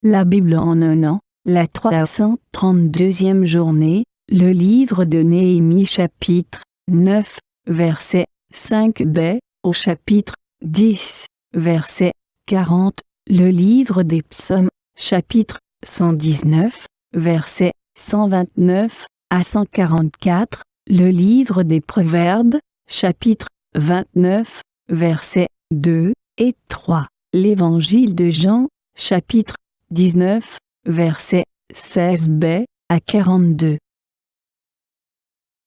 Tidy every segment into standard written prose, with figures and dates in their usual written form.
La Bible en un an, la 332e journée, le livre de Néhémie chapitre 9, verset 5b, au chapitre 10, verset 40, le livre des psaumes, chapitre 119, verset 129 à 144, le livre des proverbes, chapitre 29, versets 2 et 3, l'évangile de Jean, chapitre 19, versets 16b à 42.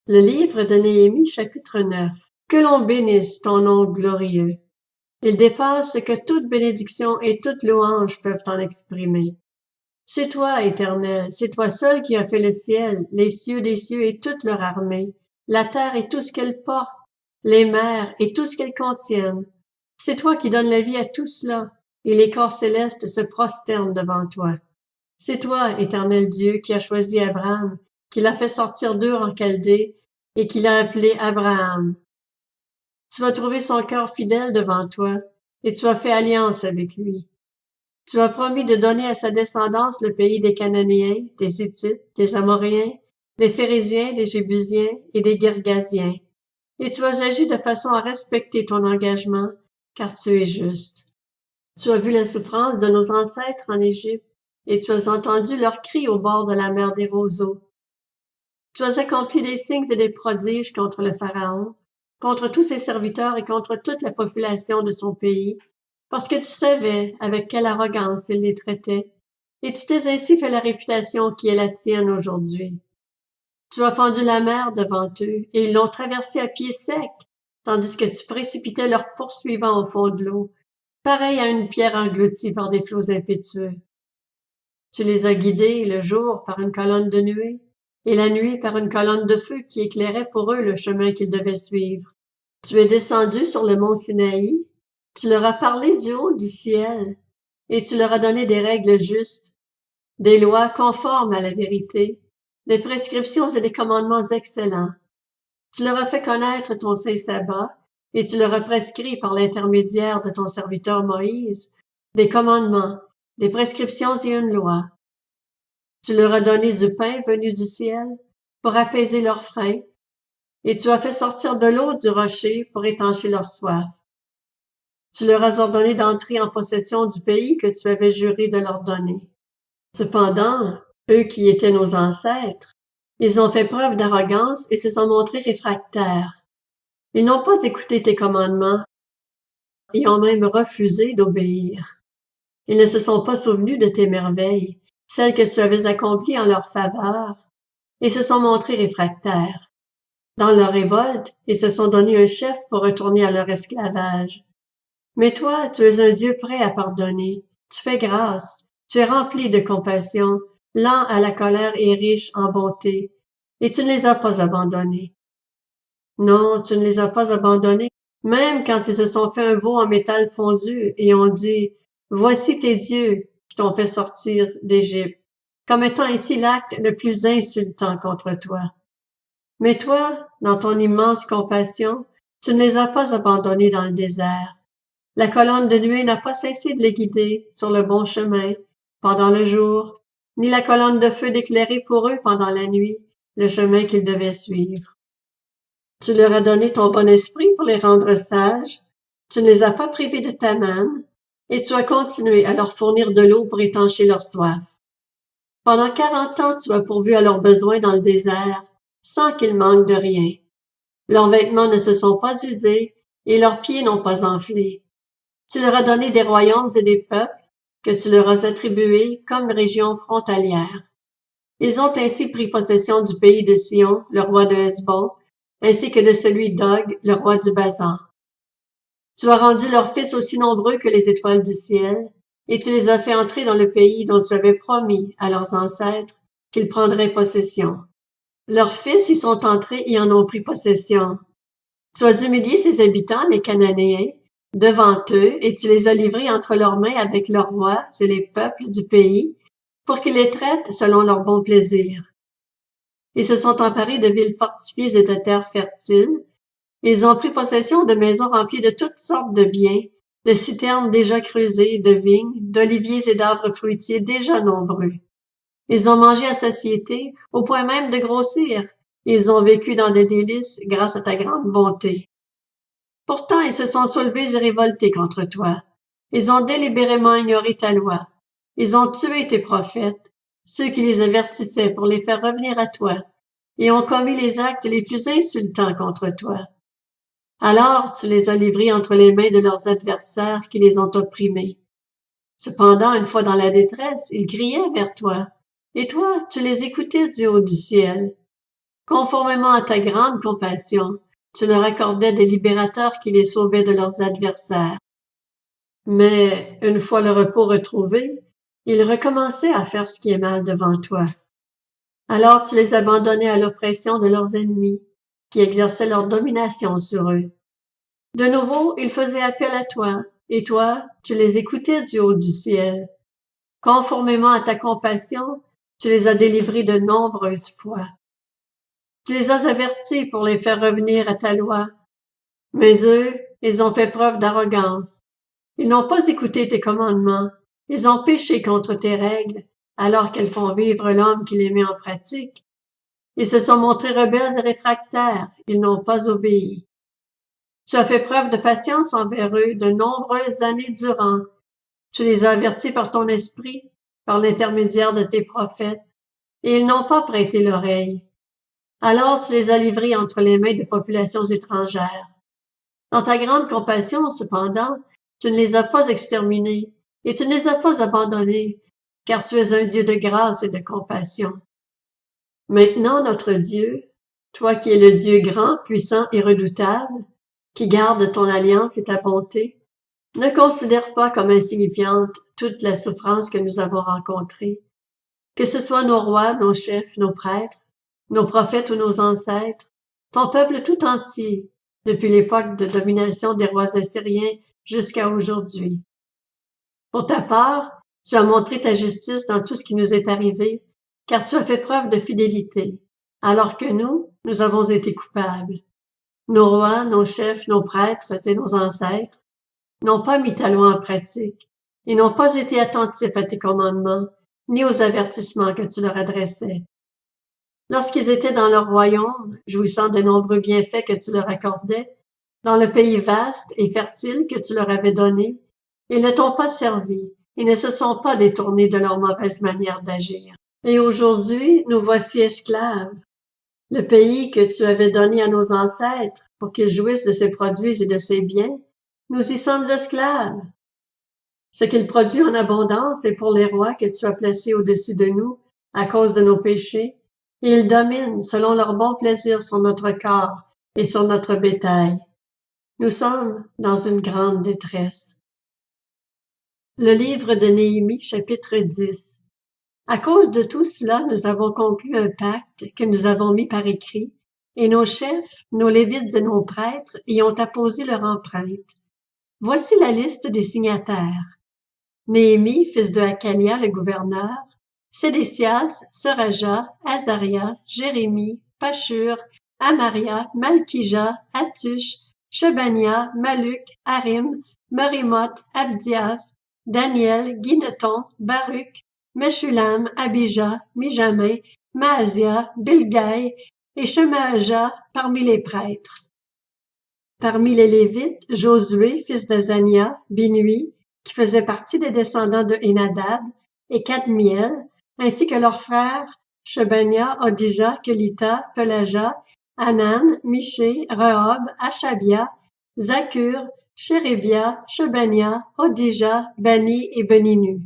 Le livre de Néhémie, chapitre 9. Que l'on bénisse ton nom glorieux. Il dépasse ce que toute bénédiction et toute louange peuvent en exprimer. C'est toi, Éternel, c'est toi seul qui as fait le ciel, les cieux des cieux et toute leur armée, la terre et tout ce qu'elle porte, les mers et tout ce qu'elles contiennent. C'est toi qui donnes la vie à tout cela, et les corps célestes se prosternent devant toi. C'est toi, Éternel Dieu, qui as choisi Abraham, qui l'a fait sortir d'Ur en Chaldée, et qui l'a appelé Abraham. Tu as trouvé son cœur fidèle devant toi, et tu as fait alliance avec lui. Tu as promis de donner à sa descendance le pays des Cananéens, des Hittites, des Amoréens, des Phéréziens, des Jébusiens et des Girgasiens. Et tu as agi de façon à respecter ton engagement, car tu es juste. Tu as vu la souffrance de nos ancêtres en Égypte, et tu as entendu leurs cris au bord de la mer des roseaux. Tu as accompli des signes et des prodiges contre le Pharaon, contre tous ses serviteurs et contre toute la population de son pays, parce que tu savais avec quelle arrogance il les traitait, et tu t'es ainsi fait la réputation qui est la tienne aujourd'hui. Tu as fendu la mer devant eux, et ils l'ont traversée à pied sec, tandis que tu précipitais leurs poursuivants au fond de l'eau, pareil à une pierre engloutie par des flots impétueux. Tu les as guidés le jour par une colonne de nuée, et la nuit par une colonne de feu qui éclairait pour eux le chemin qu'ils devaient suivre. Tu es descendu sur le mont Sinaï, tu leur as parlé du haut du ciel, et tu leur as donné des règles justes, des lois conformes à la vérité, des prescriptions et des commandements excellents. Tu leur as fait connaître ton saint sabbat, et tu leur as prescrit par l'intermédiaire de ton serviteur Moïse des commandements, des prescriptions et une loi. Tu leur as donné du pain venu du ciel pour apaiser leur faim, et tu as fait sortir de l'eau du rocher pour étancher leur soif. Tu leur as ordonné d'entrer en possession du pays que tu avais juré de leur donner. Cependant, eux qui étaient nos ancêtres, ils ont fait preuve d'arrogance et se sont montrés réfractaires. Ils n'ont pas écouté tes commandements et ont même refusé d'obéir. Ils ne se sont pas souvenus de tes merveilles, celles que tu avais accomplies en leur faveur, et se sont montrés réfractaires. Dans leur révolte, ils se sont donné un chef pour retourner à leur esclavage. Mais toi, tu es un Dieu prêt à pardonner. Tu fais grâce. Tu es rempli de compassion, lent à la colère et riche en bonté. Et tu ne les as pas abandonnés. Non, tu ne les as pas abandonnés, même quand ils se sont fait un veau en métal fondu et ont dit « Voici tes dieux qui t'ont fait sortir d'Égypte », commettant ainsi l'acte le plus insultant contre toi. Mais toi, dans ton immense compassion, tu ne les as pas abandonnés dans le désert. La colonne de nuée n'a pas cessé de les guider sur le bon chemin pendant le jour, ni la colonne de feu d'éclairer pour eux pendant la nuit le chemin qu'ils devaient suivre. Tu leur as donné ton bon esprit pour les rendre sages, tu ne les as pas privés de ta manne, et tu as continué à leur fournir de l'eau pour étancher leur soif. Pendant 40 ans, tu as pourvu à leurs besoins dans le désert, sans qu'ils manquent de rien. Leurs vêtements ne se sont pas usés, et leurs pieds n'ont pas enflé. Tu leur as donné des royaumes et des peuples que tu leur as attribués comme régions frontalières. Ils ont ainsi pris possession du pays de Sion, le roi de Hesbon, ainsi que de celui d'Og, le roi du Basan. Tu as rendu leurs fils aussi nombreux que les étoiles du ciel, et tu les as fait entrer dans le pays dont tu avais promis à leurs ancêtres qu'ils prendraient possession. Leurs fils y sont entrés et en ont pris possession. Tu as humilié ses habitants, les Cananéens, devant eux, et tu les as livrés entre leurs mains avec leurs rois et les peuples du pays, pour qu'ils les traitent selon leur bon plaisir. Ils se sont emparés de villes fortifiées et de terres fertiles. Ils ont pris possession de maisons remplies de toutes sortes de biens, de citernes déjà creusées, de vignes, d'oliviers et d'arbres fruitiers déjà nombreux. Ils ont mangé à satiété, au point même de grossir. Ils ont vécu dans des délices grâce à ta grande bonté. Pourtant, ils se sont soulevés et révoltés contre toi. Ils ont délibérément ignoré ta loi. Ils ont tué tes prophètes, ceux qui les avertissaient pour les faire revenir à toi, et ont commis les actes les plus insultants contre toi. Alors tu les as livrés entre les mains de leurs adversaires qui les ont opprimés. Cependant, une fois dans la détresse, ils criaient vers toi, et toi, tu les écoutais du haut du ciel. Conformément à ta grande compassion, tu leur accordais des libérateurs qui les sauvaient de leurs adversaires. Mais, une fois le repos retrouvé, ils recommençaient à faire ce qui est mal devant toi. Alors tu les abandonnais à l'oppression de leurs ennemis, qui exerçaient leur domination sur eux. De nouveau, ils faisaient appel à toi, et toi, tu les écoutais du haut du ciel. Conformément à ta compassion, tu les as délivrés de nombreuses fois. Tu les as avertis pour les faire revenir à ta loi. Mais eux, ils ont fait preuve d'arrogance. Ils n'ont pas écouté tes commandements. Ils ont péché contre tes règles, alors qu'elles font vivre l'homme qui les met en pratique. Ils se sont montrés rebelles et réfractaires. Ils n'ont pas obéi. Tu as fait preuve de patience envers eux de nombreuses années durant. Tu les as avertis par ton esprit, par l'intermédiaire de tes prophètes, et ils n'ont pas prêté l'oreille. Alors tu les as livrés entre les mains de populations étrangères. Dans ta grande compassion, cependant, tu ne les as pas exterminés, et tu ne les as pas abandonnés, car tu es un Dieu de grâce et de compassion. Maintenant, notre Dieu, toi qui es le Dieu grand, puissant et redoutable, qui garde ton alliance et ta bonté, ne considère pas comme insignifiante toute la souffrance que nous avons rencontrée. Que ce soit nos rois, nos chefs, nos prêtres, nos prophètes ou nos ancêtres, ton peuple tout entier, depuis l'époque de domination des rois assyriens jusqu'à aujourd'hui. Pour ta part, tu as montré ta justice dans tout ce qui nous est arrivé, car tu as fait preuve de fidélité, alors que nous avons été coupables. Nos rois, nos chefs, nos prêtres et nos ancêtres n'ont pas mis ta loi en pratique, et n'ont pas été attentifs à tes commandements, ni aux avertissements que tu leur adressais. Lorsqu'ils étaient dans leur royaume, jouissant de nombreux bienfaits que tu leur accordais, dans le pays vaste et fertile que tu leur avais donné, ils ne t'ont pas servi et ne se sont pas détournés de leur mauvaise manière d'agir. Et aujourd'hui, nous voici esclaves. Le pays que tu avais donné à nos ancêtres pour qu'ils jouissent de ses produits et de ses biens, nous y sommes esclaves. Ce qu'il produit en abondance est pour les rois que tu as placés au-dessus de nous à cause de nos péchés, et ils dominent selon leur bon plaisir sur notre corps et sur notre bétail. Nous sommes dans une grande détresse. Le livre de Néhémie, chapitre 10. À cause de tout cela, nous avons conclu un pacte que nous avons mis par écrit, et nos chefs, nos lévites et nos prêtres y ont apposé leur empreinte. Voici la liste des signataires. Néhémie, fils de Hakalia, le gouverneur, Sédécias, Seraja, Azaria, Jérémie, Pashur, Amaria, Malkija, Hatush, Shebania, Maluk, Harim, Merimoth, Abdias, Daniel, Guineton, Baruch, Meshulam, Abijah, Mijamin, Maasia, Bilgaï et Shemaaja parmi les prêtres. Parmi les Lévites, Josué, fils d'Azania, Binui, qui faisait partie des descendants de Hénadad, et Kadmiel, ainsi que leurs frères Shebania, Odija, Kelita, Pelaja, Hanan, Miché, Rehob, Achabia, Zakur, Shérébia, Shebania, Odija, Bani et Beninu.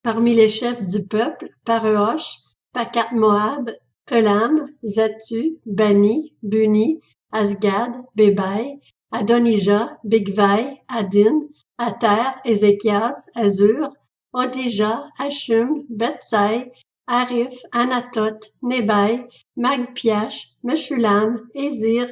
Parmi les chefs du peuple, Pareosh, Pakat-Moab, Elam, Zatu, Bani, Buni, Asgad, Bébai, Adonijah, Bigvai, Adin, Ater, Ézéchias, Azur, Odija, Hashum, Bethsai, Arif, Anatot, Nebai, Magpiash, Meshulam, Ézir,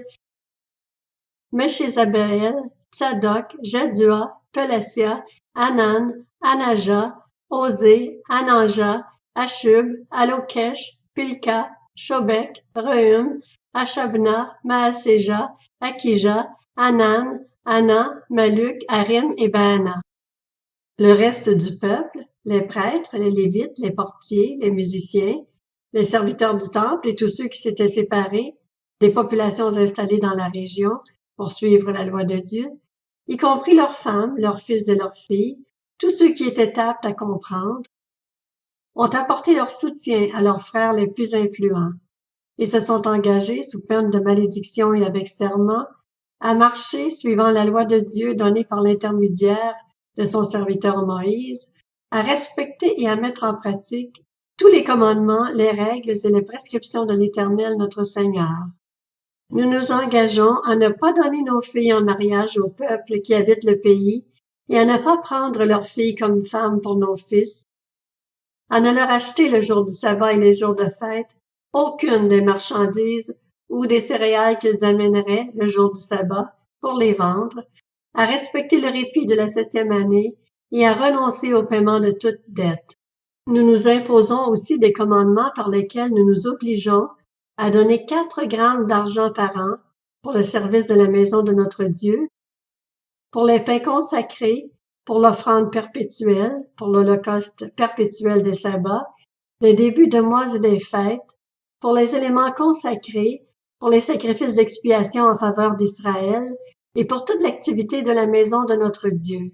Meshézabeel, Tsadok, Jadua, Pelasia, Anan, Anaja, Osé, Ananja, Ashub, Alokesh, Pilka, Shobek, Reum, Ashabna, Maaseja, Akija, Anan, Anna, Maluk, Harim et Baana. Le reste du peuple, les prêtres, les Lévites, les portiers, les musiciens, les serviteurs du temple et tous ceux qui s'étaient séparés des populations installées dans la région pour suivre la loi de Dieu, y compris leurs femmes, leurs fils et leurs filles, tous ceux qui étaient aptes à comprendre, ont apporté leur soutien à leurs frères les plus influents et se sont engagés sous peine de malédiction et avec serment à marcher suivant la loi de Dieu donnée par l'intermédiaire de son serviteur Moïse, à respecter et à mettre en pratique tous les commandements, les règles et les prescriptions de l'Éternel notre Seigneur. Nous nous engageons à ne pas donner nos filles en mariage au peuple qui habite le pays et à ne pas prendre leurs filles comme femmes pour nos fils, à ne leur acheter le jour du sabbat et les jours de fête aucune des marchandises ou des céréales qu'ils amèneraient le jour du sabbat pour les vendre, à respecter le répit de la 7e année et à renoncer au paiement de toute dette. Nous nous imposons aussi des commandements par lesquels nous nous obligeons à donner 4 grammes d'argent par an pour le service de la maison de notre Dieu, pour les pains consacrés, pour l'offrande perpétuelle, pour l'holocauste perpétuel des sabbats, des débuts de mois et des fêtes, pour les éléments consacrés, pour les sacrifices d'expiation en faveur d'Israël et pour toute l'activité de la maison de notre Dieu.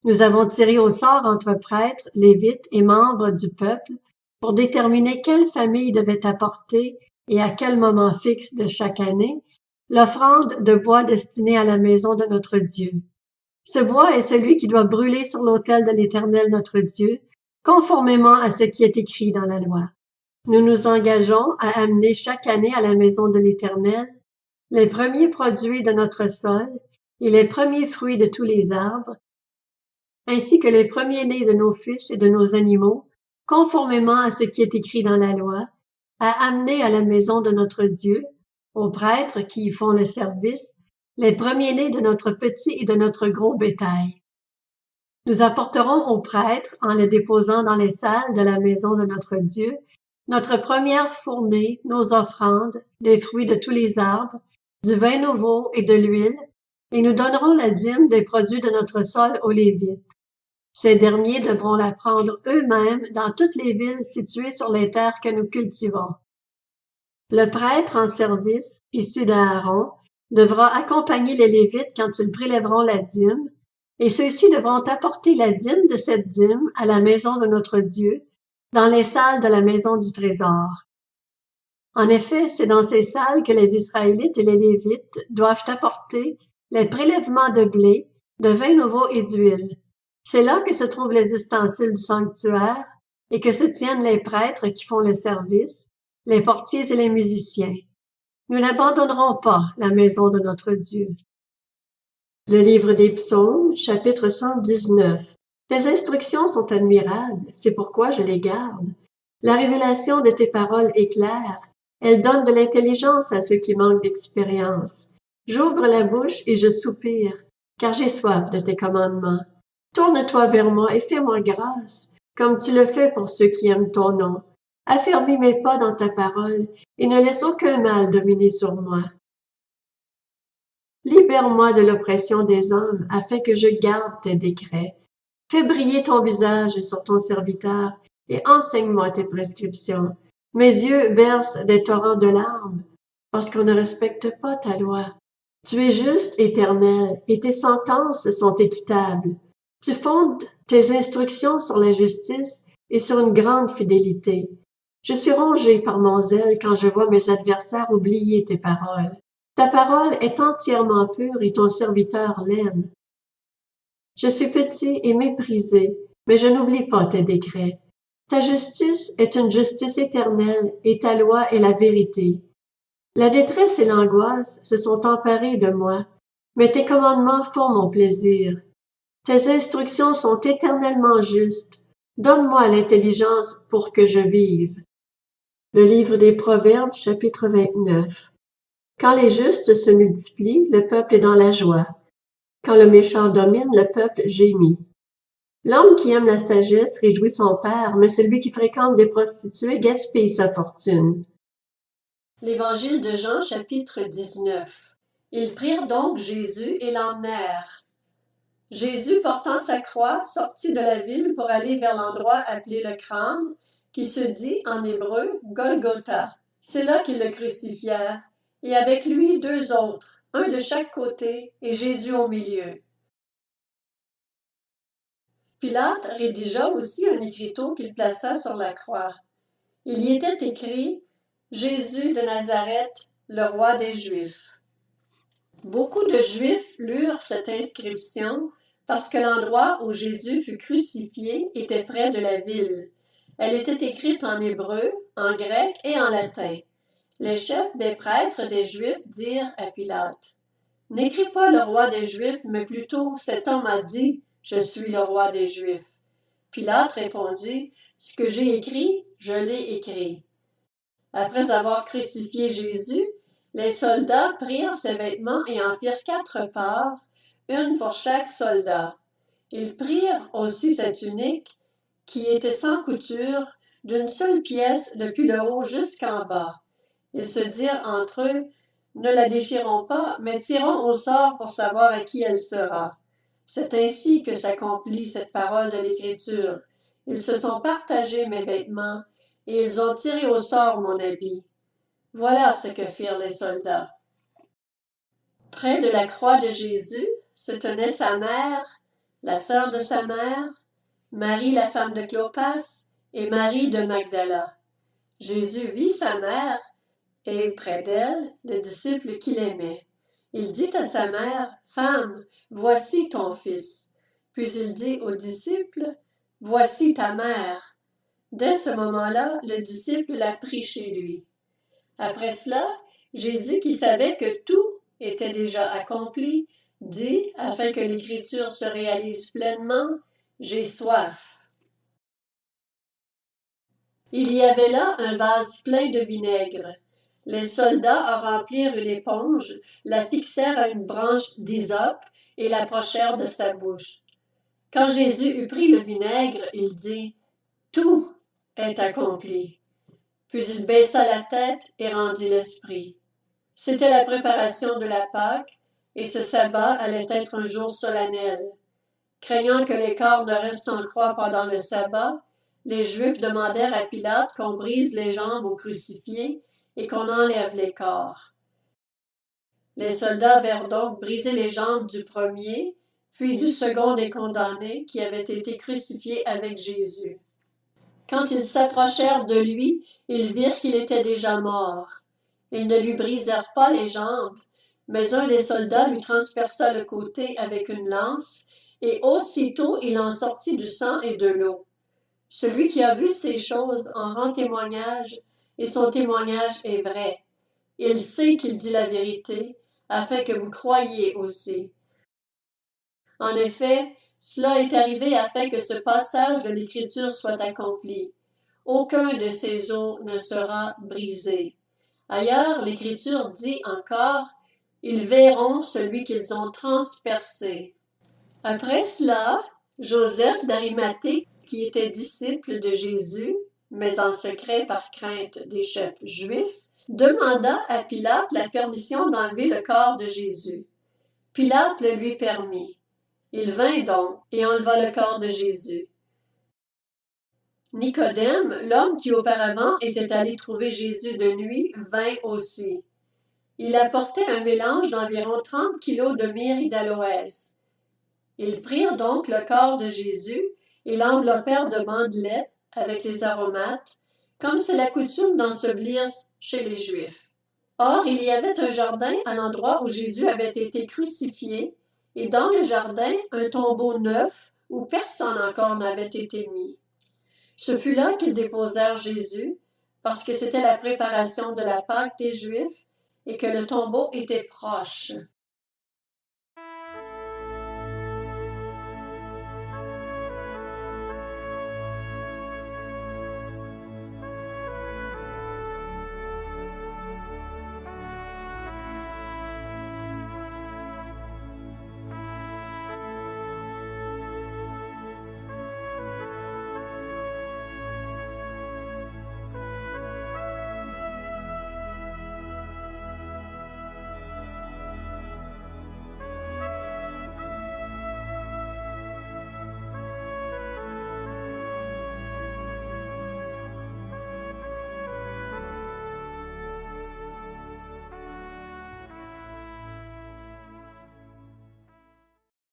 Nous avons tiré au sort entre prêtres, lévites et membres du peuple pour déterminer quelle famille devait apporter et à quel moment fixe de chaque année l'offrande de bois destinée à la maison de notre Dieu. Ce bois est celui qui doit brûler sur l'autel de l'Éternel notre Dieu, conformément à ce qui est écrit dans la loi. Nous nous engageons à amener chaque année à la maison de l'Éternel les premiers produits de notre sol et les premiers fruits de tous les arbres, ainsi que les premiers-nés de nos fils et de nos animaux, conformément à ce qui est écrit dans la loi, à amener à la maison de notre Dieu, aux prêtres qui y font le service, les premiers-nés de notre petit et de notre gros bétail. Nous apporterons aux prêtres, en les déposant dans les salles de la maison de notre Dieu, notre première fournée, nos offrandes, des fruits de tous les arbres, du vin nouveau et de l'huile, et nous donnerons la dîme des produits de notre sol aux Lévites. Ces derniers devront la prendre eux-mêmes dans toutes les villes situées sur les terres que nous cultivons. Le prêtre en service, issu d'Aaron, devra accompagner les Lévites quand ils prélèveront la dîme, et ceux-ci devront apporter la dîme de cette dîme à la maison de notre Dieu, dans les salles de la maison du trésor. En effet, c'est dans ces salles que les Israélites et les Lévites doivent apporter les prélèvements de blé, de vin nouveau et d'huile. C'est là que se trouvent les ustensiles du sanctuaire et que se tiennent les prêtres qui font le service, les portiers et les musiciens. Nous n'abandonnerons pas la maison de notre Dieu. Le livre des Psaumes, chapitre 119. Tes instructions sont admirables, c'est pourquoi je les garde. La révélation de tes paroles est claire. Elle donne de l'intelligence à ceux qui manquent d'expérience. J'ouvre la bouche et je soupire, car j'ai soif de tes commandements. Tourne-toi vers moi et fais-moi grâce, comme tu le fais pour ceux qui aiment ton nom. Affermis mes pas dans ta parole et ne laisse aucun mal dominer sur moi. Libère-moi de l'oppression des hommes afin que je garde tes décrets. Fais briller ton visage sur ton serviteur et enseigne-moi tes prescriptions. Mes yeux versent des torrents de larmes parce qu'on ne respecte pas ta loi. Tu es juste, Éternel, et tes sentences sont équitables. Tu fondes tes instructions sur la justice et sur une grande fidélité. Je suis rongé par mon zèle quand je vois mes adversaires oublier tes paroles. Ta parole est entièrement pure et ton serviteur l'aime. Je suis petit et méprisé, mais je n'oublie pas tes décrets. Ta justice est une justice éternelle et ta loi est la vérité. La détresse et l'angoisse se sont emparées de moi, mais tes commandements font mon plaisir. Tes instructions sont éternellement justes. Donne-moi l'intelligence pour que je vive. Le livre des Proverbes, chapitre 29. Quand les justes se multiplient, le peuple est dans la joie. Quand le méchant domine, le peuple gémit. L'homme qui aime la sagesse réjouit son père, mais celui qui fréquente des prostituées gaspille sa fortune. L'Évangile de Jean, chapitre 19. Ils prirent donc Jésus et l'emmenèrent. Jésus, portant sa croix, sortit de la ville pour aller vers l'endroit appelé le Crâne, qui se dit en hébreu Golgotha. C'est là qu'ils le crucifièrent, et avec lui deux autres, un de chaque côté et Jésus au milieu. Pilate rédigea aussi un écriteau qu'il plaça sur la croix. Il y était écrit « Jésus de Nazareth, le roi des Juifs ». Beaucoup de Juifs lurent cette inscription parce que l'endroit où Jésus fut crucifié était près de la ville. Elle était écrite en hébreu, en grec et en latin. Les chefs des prêtres des Juifs dirent à Pilate, « N'écris pas le roi des Juifs, mais plutôt cet homme a dit, je suis le roi des Juifs. » Pilate répondit, « Ce que j'ai écrit, je l'ai écrit. » Après avoir crucifié Jésus, les soldats prirent ses vêtements et en firent 4 parts, une pour chaque soldat. Ils prirent aussi sa tunique, qui était sans couture, d'une seule pièce depuis le haut jusqu'en bas. Ils se dirent entre eux, « Ne la déchirons pas, mais tirons au sort pour savoir à qui elle sera. » C'est ainsi que s'accomplit cette parole de l'Écriture. Ils se sont partagés mes vêtements, et ils ont tiré au sort mon habit. Voilà ce que firent les soldats. Près de la croix de Jésus se tenait sa mère, la sœur de sa mère, Marie la femme de Clopas et Marie de Magdala. Jésus vit sa mère et près d'elle le disciple qu'il aimait. Il dit à sa mère, « Femme, voici ton fils. » Puis il dit au disciple, « Voici ta mère. » Dès ce moment-là, le disciple la prit chez lui. Après cela, Jésus, qui savait que tout était déjà accompli, dit, afin que l'Écriture se réalise pleinement, « J'ai soif. » Il y avait là un vase plein de vinaigre. Les soldats en remplirent une éponge, la fixèrent à une branche d'hysope et l'approchèrent de sa bouche. Quand Jésus eut pris le vinaigre, il dit, « Tout est accompli. » Puis il baissa la tête et rendit l'esprit. C'était la préparation de la Pâque, et ce sabbat allait être un jour solennel. Craignant que les corps ne restent en croix pendant le sabbat, les Juifs demandèrent à Pilate qu'on brise les jambes aux crucifiés et qu'on enlève les corps. Les soldats vinrent donc briser les jambes du premier, puis du second des condamnés qui avaient été crucifiés avec Jésus. Quand ils s'approchèrent de lui, ils virent qu'il était déjà mort. Ils ne lui brisèrent pas les jambes, mais un des soldats lui transperça le côté avec une lance, et aussitôt il en sortit du sang et de l'eau. Celui qui a vu ces choses en rend témoignage, et son témoignage est vrai. Il sait qu'il dit la vérité, afin que vous croyiez aussi. En effet, cela est arrivé afin que ce passage de l'Écriture soit accompli. Aucun de ces os ne sera brisé. Ailleurs, l'Écriture dit encore, « Ils verront celui qu'ils ont transpercé. » Après cela, Joseph d'Arimathée, qui était disciple de Jésus, mais en secret par crainte des chefs juifs, demanda à Pilate la permission d'enlever le corps de Jésus. Pilate le lui permit. Il vint donc et enleva le corps de Jésus. Nicodème, l'homme qui auparavant était allé trouver Jésus de nuit, vint aussi. Il apportait un mélange d'environ 30 kilos de myrrhe et d'aloès. Ils prirent donc le corps de Jésus et l'enveloppèrent de bandelettes avec les aromates, comme c'est la coutume d'ensevelir chez les Juifs. Or, il y avait un jardin à l'endroit où Jésus avait été crucifié, et dans le jardin, un tombeau neuf où personne encore n'avait été mis. Ce fut là qu'ils déposèrent Jésus, parce que c'était la préparation de la Pâque des Juifs et que le tombeau était proche.